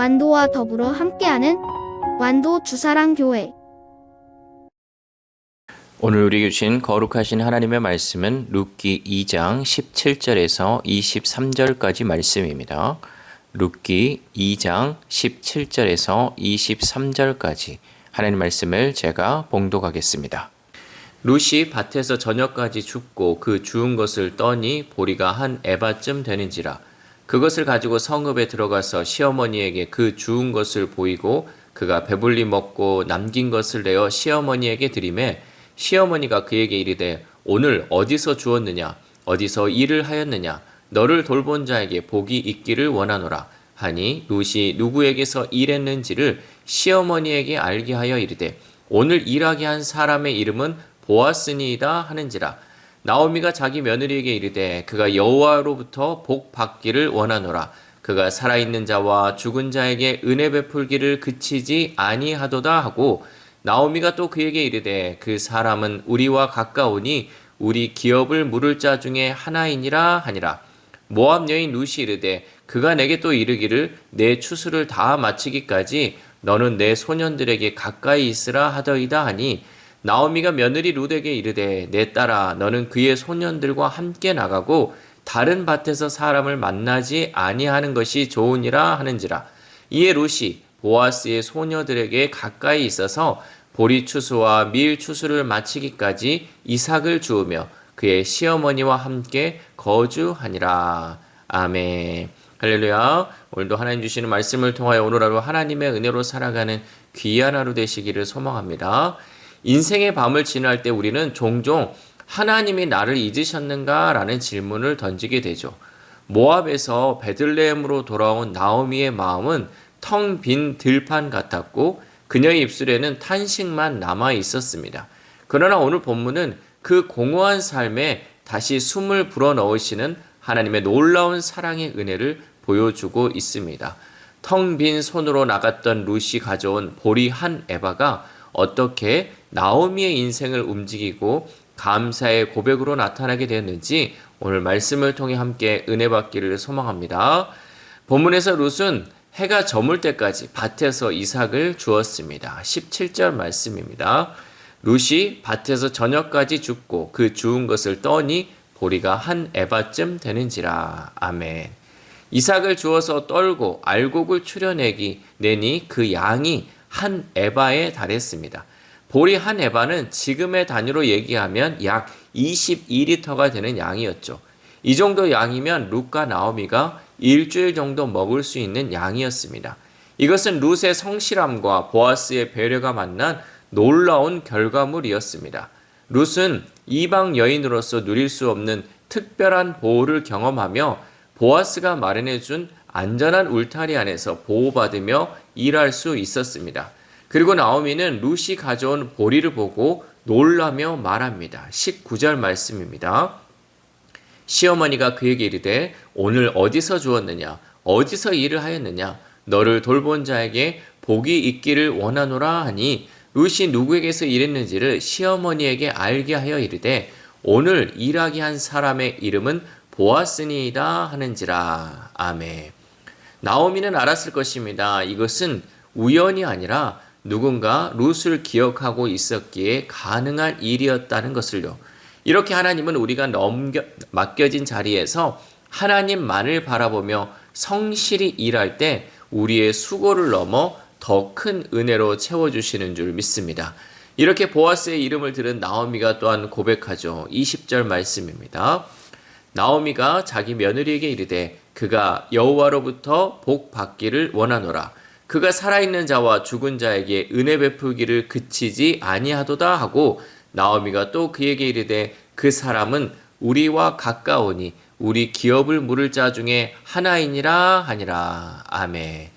완도와 더불어 함께하는 완도 주사랑교회. 오늘 우리에게 주신 거룩하신 하나님의 말씀은 룻기 2장 17절에서 23절까지 말씀입니다. 룻기 2장 17절에서 23절까지 하나님 말씀을 제가 봉독하겠습니다. 룻이 밭에서 저녁까지 죽고 그 주운 것을 떠니 보리가 한 에바쯤 되는지라. 그것을 가지고 성읍에 들어가서 시어머니에게 그 주운 것을 보이고 그가 배불리 먹고 남긴 것을 내어 시어머니에게 드리매 시어머니가 그에게 이르되 오늘 어디서 주었느냐 어디서 일을 하였느냐 너를 돌본 자에게 복이 있기를 원하노라 하니 룻이 누구에게서 일했는지를 시어머니에게 알게 하여 이르되 오늘 일하게 한 사람의 이름은 보아스니이다 하는지라. 나오미가 자기 며느리에게 이르되 그가 여호와로부터 복 받기를 원하노라. 그가 살아있는 자와 죽은 자에게 은혜 베풀기를 그치지 아니하도다 하고 나오미가 또 그에게 이르되 그 사람은 우리와 가까우니 우리 기업을 물을 자 중에 하나이니라 하니라. 모압 여인 룻이 이르되 그가 내게 또 이르기를 내 추수를 다 마치기까지 너는 내 소년들에게 가까이 있으라 하더이다 하니 나오미가 며느리 룻에게 이르되 내 딸아 너는 그의 소년들과 함께 나가고 다른 밭에서 사람을 만나지 아니하는 것이 좋으니라 하는지라. 이에 룻이 보아스의 소녀들에게 가까이 있어서 보리 추수와 밀 추수를 마치기까지 이삭을 주우며 그의 시어머니와 함께 거주하니라. 아멘. 할렐루야. 오늘도 하나님 주시는 말씀을 통하여 오늘 하루 하나님의 은혜로 살아가는 귀한 하루 되시기를 소망합니다. 인생의 밤을 지날 때 우리는 종종 하나님이 나를 잊으셨는가? 라는 질문을 던지게 되죠. 모압에서 베들레헴으로 돌아온 나오미의 마음은 텅 빈 들판 같았고 그녀의 입술에는 탄식만 남아 있었습니다. 그러나 오늘 본문은 그 공허한 삶에 다시 숨을 불어넣으시는 하나님의 놀라운 사랑의 은혜를 보여주고 있습니다. 텅 빈 손으로 나갔던 룻이 가져온 보리 한 에바가 어떻게 나오미의 인생을 움직이고 감사의 고백으로 나타나게 되었는지 오늘 말씀을 통해 함께 은혜 받기를 소망합니다. 본문에서 룻은 해가 저물 때까지 밭에서 이삭을 주었습니다. 17절 말씀입니다. 룻이 밭에서 저녁까지 죽고 그 주운 것을 떠니 보리가 한 에바쯤 되는지라. 아멘. 이삭을 주어서 떨고 알곡을 추려내니 그 양이 한 에바에 달했습니다. 보리 한 에바는 지금의 단위로 얘기하면 약 22리터가 되는 양이었죠. 이 정도 양이면 룻과 나오미가 일주일 정도 먹을 수 있는 양이었습니다. 이것은 룻의 성실함과 보아스의 배려가 만난 놀라운 결과물이었습니다. 룻은 이방 여인으로서 누릴 수 없는 특별한 보호를 경험하며 보아스가 마련해준 안전한 울타리 안에서 보호받으며 일할 수 있었습니다. 그리고 나오미는 룻이 가져온 보리를 보고 놀라며 말합니다. 19절 말씀입니다. 시어머니가 그에게 이르되 오늘 어디서 주었느냐 어디서 일을 하였느냐 너를 돌본 자에게 복이 있기를 원하노라 하니 룻이 누구에게서 일했는지를 시어머니에게 알게 하여 이르되 오늘 일하게 한 사람의 이름은 보아스니이다 하는지라. 아멘. 나오미는 알았을 것입니다. 이것은 우연이 아니라 누군가 룻을 기억하고 있었기에 가능한 일이었다는 것을요. 이렇게 하나님은 우리가 맡겨진 자리에서 하나님만을 바라보며 성실히 일할 때 우리의 수고를 넘어 더 큰 은혜로 채워주시는 줄 믿습니다. 이렇게 보아스의 이름을 들은 나오미가 또한 고백하죠. 20절 말씀입니다. 나오미가 자기 며느리에게 이르되 그가 여호와로부터 복 받기를 원하노라. 그가 살아있는 자와 죽은 자에게 은혜 베풀기를 그치지 아니하도다 하고 나오미가 또 그에게 이르되 그 사람은 우리와 가까우니 우리 기업을 물을 자 중에 하나이니라 하니라. 아멘.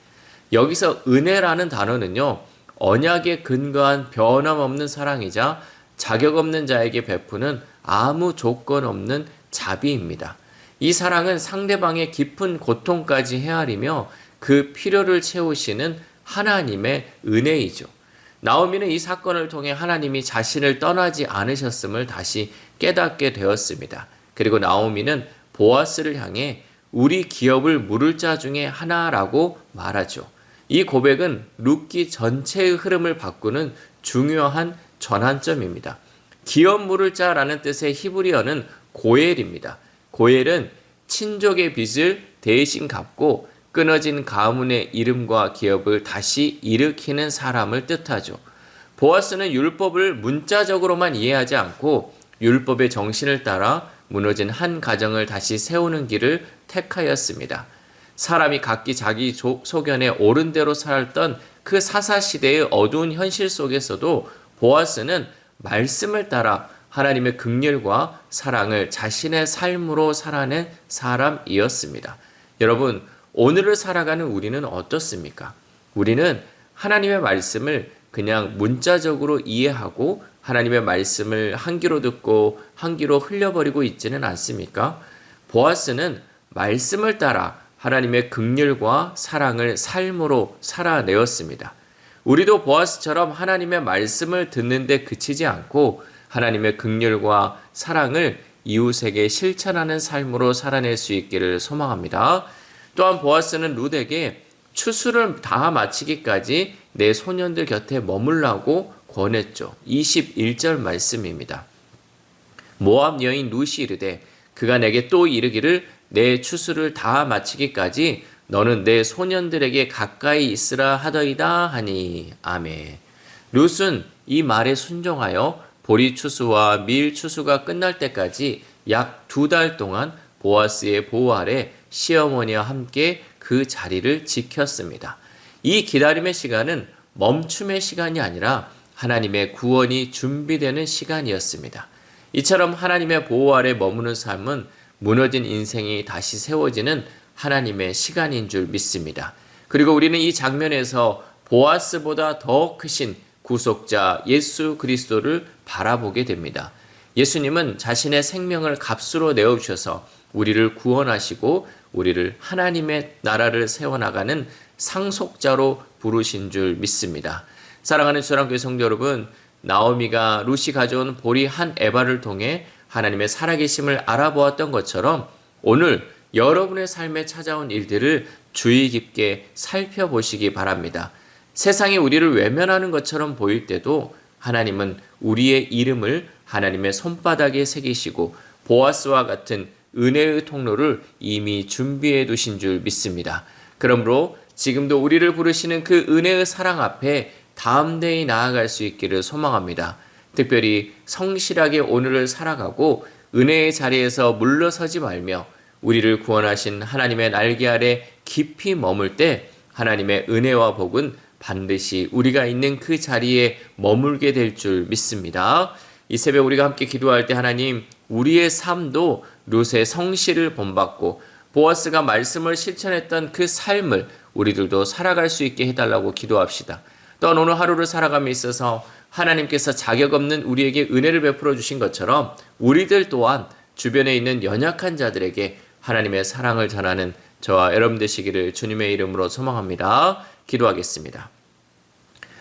여기서 은혜라는 단어는요. 언약에 근거한 변함없는 사랑이자 자격 없는 자에게 베푸는 아무 조건 없는 자비입니다. 이 사랑은 상대방의 깊은 고통까지 헤아리며 그 필요를 채우시는 하나님의 은혜이죠. 나오미는 이 사건을 통해 하나님이 자신을 떠나지 않으셨음을 다시 깨닫게 되었습니다. 그리고 나오미는 보아스를 향해 우리 기업을 물을 자 중에 하나라고 말하죠. 이 고백은 룻기 전체의 흐름을 바꾸는 중요한 전환점입니다. 기업 물을 자라는 뜻의 히브리어는 고엘입니다. 고엘은 친족의 빚을 대신 갚고 끊어진 가문의 이름과 기업을 다시 일으키는 사람을 뜻하죠. 보아스는 율법을 문자적으로만 이해하지 않고 율법의 정신을 따라 무너진 한 가정을 다시 세우는 길을 택하였습니다. 사람이 각기 자기 소견에 옳은 대로 살았던 그 사사시대의 어두운 현실 속에서도 보아스는 말씀을 따라 하나님의 긍휼과 사랑을 자신의 삶으로 살아낸 사람이었습니다. 여러분, 오늘을 살아가는 우리는 어떻습니까? 우리는 하나님의 말씀을 그냥 문자적으로 이해하고 하나님의 말씀을 한 귀로 듣고 한 귀로 흘려버리고 있지는 않습니까? 보아스는 말씀을 따라 하나님의 긍휼과 사랑을 삶으로 살아내었습니다. 우리도 보아스처럼 하나님의 말씀을 듣는데 그치지 않고 하나님의 긍휼과 사랑을 이웃에게 실천하는 삶으로 살아낼 수 있기를 소망합니다. 또한 보아스는 룻에게 추수를 다 마치기까지 내 소년들 곁에 머물라고 권했죠. 21절 말씀입니다. 모압 여인 룻이 이르되 그가 내게 또 이르기를 내 추수를 다 마치기까지 너는 내 소년들에게 가까이 있으라 하더이다 하니. 아멘. 룻은 이 말에 순종하여 보리 추수와 밀 추수가 끝날 때까지 약 2달 동안 보아스의 보호 아래 시어머니와 함께 그 자리를 지켰습니다. 이 기다림의 시간은 멈춤의 시간이 아니라 하나님의 구원이 준비되는 시간이었습니다. 이처럼 하나님의 보호 아래 머무는 삶은 무너진 인생이 다시 세워지는 하나님의 시간인 줄 믿습니다. 그리고 우리는 이 장면에서 보아스보다 더 크신 구속자 예수 그리스도를 바라보게 됩니다. 예수님은 자신의 생명을 값으로 내어주셔서 우리를 구원하시고 우리를 하나님의 나라를 세워나가는 상속자로 부르신 줄 믿습니다. 사랑하는 주랑교회 성도 여러분, 나오미가 룻이 가져온 보리 한 에바를 통해 하나님의 살아계심을 알아보았던 것처럼 오늘 여러분의 삶에 찾아온 일들을 주의 깊게 살펴보시기 바랍니다. 세상이 우리를 외면하는 것처럼 보일 때도 하나님은 우리의 이름을 하나님의 손바닥에 새기시고 보아스와 같은 은혜의 통로를 이미 준비해 두신 줄 믿습니다. 그러므로 지금도 우리를 부르시는 그 은혜의 사랑 앞에 담대히 나아갈 수 있기를 소망합니다. 특별히 성실하게 오늘을 살아가고 은혜의 자리에서 물러서지 말며 우리를 구원하신 하나님의 날개 아래 깊이 머물 때 하나님의 은혜와 복은 반드시 우리가 있는 그 자리에 머물게 될 줄 믿습니다. 이 새벽 우리가 함께 기도할 때 하나님, 우리의 삶도 룻의 성실을 본받고 보아스가 말씀을 실천했던 그 삶을 우리들도 살아갈 수 있게 해달라고 기도합시다. 또한 오늘 하루를 살아감에 있어서 하나님께서 자격 없는 우리에게 은혜를 베풀어 주신 것처럼 우리들 또한 주변에 있는 연약한 자들에게 하나님의 사랑을 전하는 저와 여러분 되시기를 주님의 이름으로 소망합니다. 기도하겠습니다.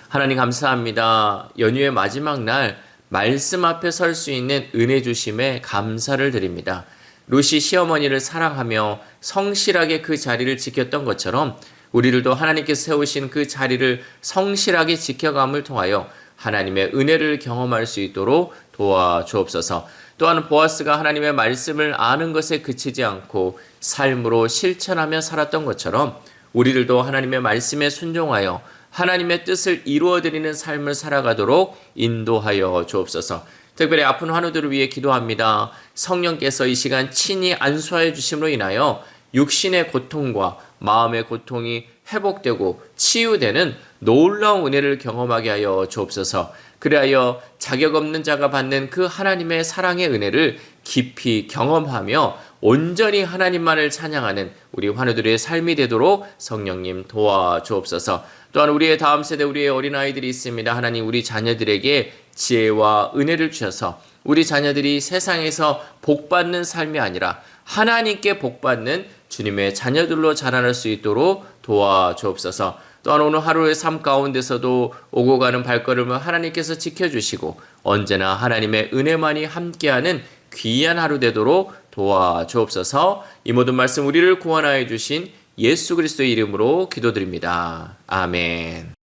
하나님 감사합니다. 연휴의 마지막 날 말씀 앞에 설 수 있는 은혜 주심에 감사를 드립니다. 룻이 시어머니를 사랑하며 성실하게 그 자리를 지켰던 것처럼 우리들도 하나님께서 세우신 그 자리를 성실하게 지켜감을 통하여 하나님의 은혜를 경험할 수 있도록 도와주옵소서. 또한 보아스가 하나님의 말씀을 아는 것에 그치지 않고 삶으로 실천하며 살았던 것처럼 우리들도 하나님의 말씀에 순종하여 하나님의 뜻을 이루어드리는 삶을 살아가도록 인도하여 주옵소서. 특별히 아픈 환우들을 위해 기도합니다. 성령께서 이 시간 친히 안수하여 주심으로 인하여 육신의 고통과 마음의 고통이 회복되고 치유되는 놀라운 은혜를 경험하게 하여 주옵소서. 그리하여 자격 없는 자가 받는 그 하나님의 사랑의 은혜를 깊이 경험하며 온전히 하나님만을 찬양하는 우리 환우들의 삶이 되도록 성령님 도와주옵소서. 또한 우리의 다음 세대 우리의 어린아이들이 있습니다. 하나님 우리 자녀들에게 지혜와 은혜를 주셔서 우리 자녀들이 세상에서 복받는 삶이 아니라 하나님께 복받는 주님의 자녀들로 자라날 수 있도록 도와주옵소서. 또한 오늘 하루의 삶 가운데서도 오고 가는 발걸음을 하나님께서 지켜주시고 언제나 하나님의 은혜만이 함께하는 귀한 하루 되도록 도와주옵소서. 이 모든 말씀 우리를 구원하여 주신 예수 그리스도의 이름으로 기도드립니다. 아멘.